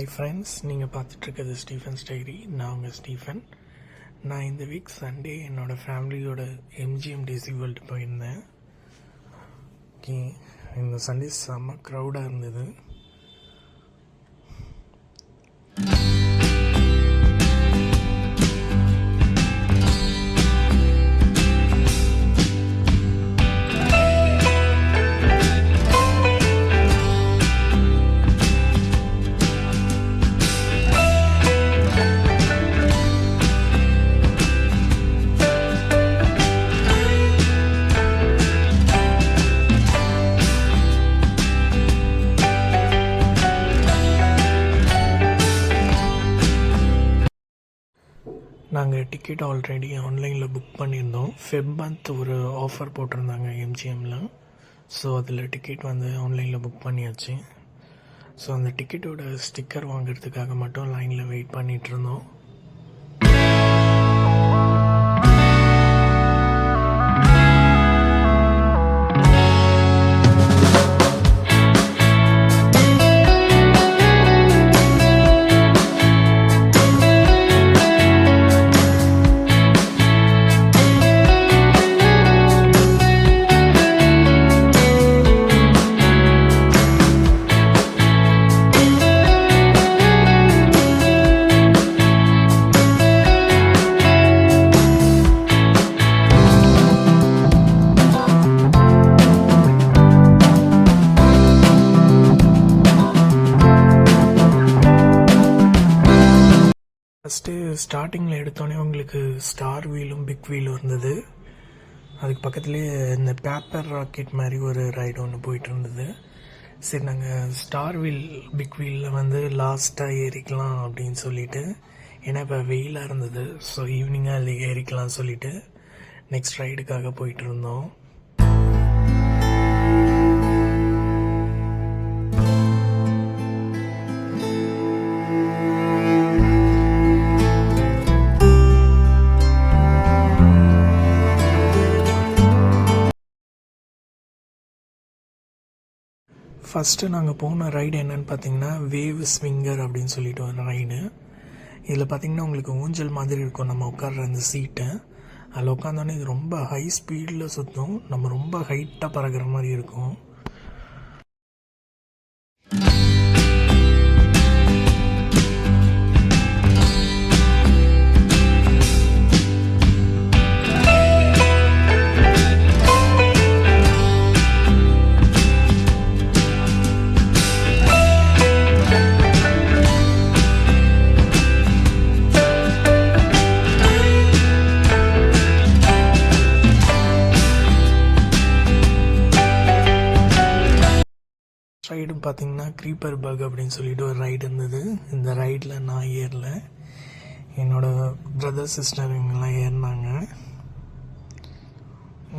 Hi friends, நீங்கள் பார்த்துட்ருக்கிறது Stephen's diary. நான் உங்கள் ஸ்டீஃபன். நான் இந்த வீக் சண்டே என்னோடய ஃபேமிலியோட எம்ஜிஎம் டிசி வேர்ல்டு போயிருந்தேன். ஓகே, இந்த சண்டே செம்ம க்ரௌடாக இருந்தது. நாங்கள் டிக்கெட் ஆல்ரெடி ஆன்லைனில் புக் பண்ணியிருந்தோம். மந்த் ஒரு ஆஃபர் போட்டிருந்தாங்க எம்ஜிஎம்மில். ஸோ அதில் டிக்கெட் ஆன்லைனில் புக் பண்ணியாச்சு. ஸோ அந்த டிக்கெட்டோட ஸ்டிக்கர் வாங்குறதுக்காக மட்டும் லைனில் வெயிட் பண்ணிகிட்டு இருந்தோம். ஃபஸ்ட்டு ஸ்டார்டிங்கில் எடுத்தோடனே உங்களுக்கு ஸ்டார் வீலும் பிக் வீலும் இருந்தது. அதுக்கு பக்கத்துலேயே இந்த பேப்பர் ராக்கெட் மாதிரி ஒரு ரைடு ஒன்று போயிட்டு இருந்தது. சரி, நாங்கள் ஸ்டார் வீல் பிக் வீலில் லாஸ்ட்டாக ஏறிக்கலாம் அப்படின்னு சொல்லிட்டு, ஏன்னா இப்போ வெயிலாக இருந்தது. ஸோ ஈவினிங்காக அதில் ஏறிக்கலாம்னு சொல்லிட்டு நெக்ஸ்ட் ரைடுக்காக போயிட்டு இருந்தோம். ஃபஸ்ட்டு நாங்கள் போன ரைடு என்னென்னு பார்த்தீங்கன்னா வேவ் ஸ்விங்கர் அப்படின்னு சொல்லிட்டு ஒரு ரைடு. இதில் பார்த்திங்கன்னா உங்களுக்கு ஊஞ்சல் மாதிரி இருக்கும் நம்ம உட்கார்ற அந்த சீட்டை. அதில் உட்காந்தோன்னே இது ரொம்ப ஹை ஸ்பீடில் சுற்றும். நம்ம ரொம்ப ஹைட்டாக பறக்கிற மாதிரி இருக்கும். ரைடும் பார்த்திங்கன்னா க்ரீப்பர் பக் அப்படின்னு சொல்லிட்டு ஒரு ரைடு இருந்தது. இந்த ரைடில் நான் ஏறல, என்னோடய பிரதர் சிஸ்டர் இவங்கெல்லாம் ஏறினாங்க.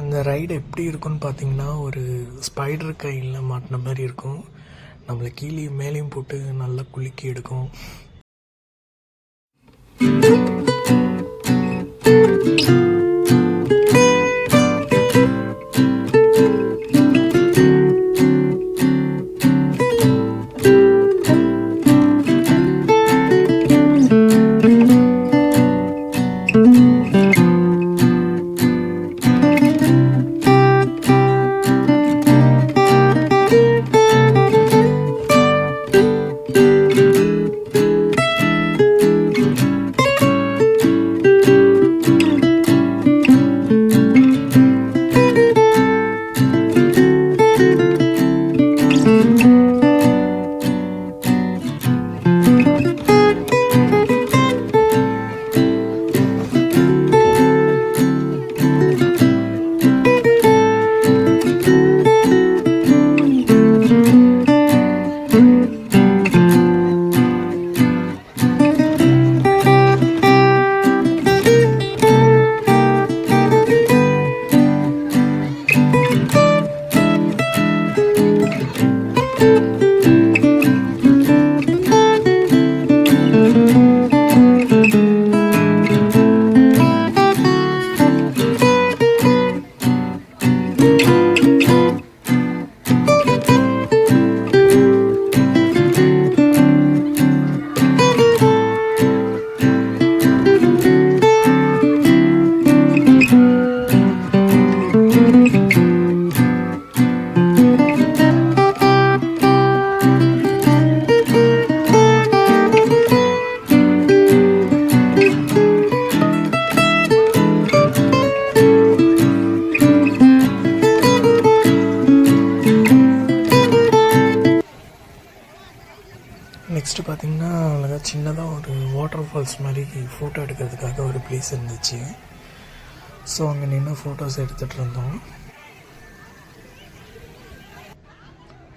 இந்த ரைடு எப்படி இருக்குன்னு பார்த்தீங்கன்னா ஒரு ஸ்பைடர் கையில் மாட்டின மாதிரி இருக்கும். நம்மளை கீழே மேலேயும் போட்டு நல்லா குலுக்கி எடுக்கும். நெக்ஸ்ட்டு பார்த்தீங்கன்னா அழகாக சின்னதாக ஒரு வாட்டர் ஃபால்ஸ் மாதிரி ஃபோட்டோ எடுக்கிறதுக்காக ஒரு பிளேஸ் இருந்துச்சு. ஸோ அங்கே நின்று ஃபோட்டோஸ் எடுத்துகிட்டு இருந்தோம்.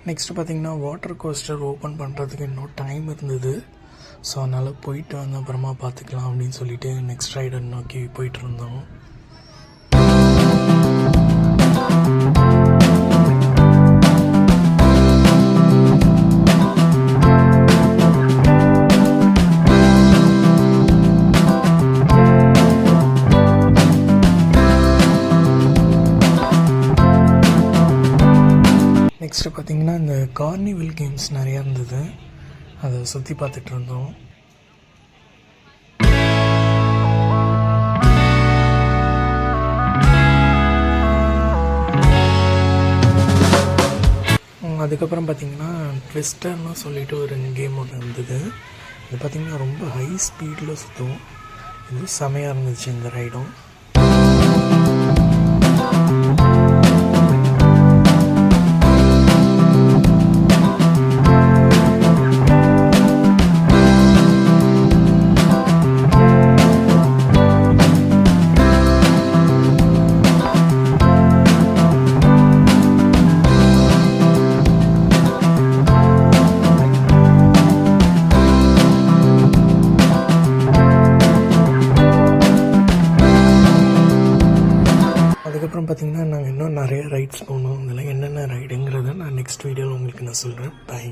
நெக்ஸ்ட்டு பார்த்தீங்கன்னா வாட்டர் கோஸ்டர் ஓப்பன் பண்ணுறதுக்கு இன்னும் டைம் இருந்தது. ஸோ அதனால் போயிட்டு வந்து அப்புறமா பார்த்துக்கலாம் அப்படின்னு சொல்லிட்டு நெக்ஸ்ட் ரைடர் நோக்கி போயிட்டு இருந்தோம். நெக்ஸ்ட்டு பார்த்திங்கன்னா இந்த கார்னிவல் கேம்ஸ் நிறையா இருந்தது. அதை சுற்றி பார்த்துட்டு இருந்தோம். அதுக்கப்புறம் பார்த்திங்கன்னா ட்விஸ்டர்னு சொல்லிட்டு ஒரு கேம் ஒன்று இருந்தது. இது பார்த்திங்கன்னா ரொம்ப ஹை ஸ்பீடில் சுற்றும். இது செமையாக இருந்துச்சு இந்த ரைடும். அதுக்கப்புறம் பார்த்திங்கன்னா நாங்கள் இன்னும் நிறைய ரைட்ஸ் போனோம். இதெல்லாம் என்னென்ன ரைடுங்கிறத நான் நெக்ஸ்ட் வீடியோவில் உங்களுக்கு நான் சொல்கிறேன். பை.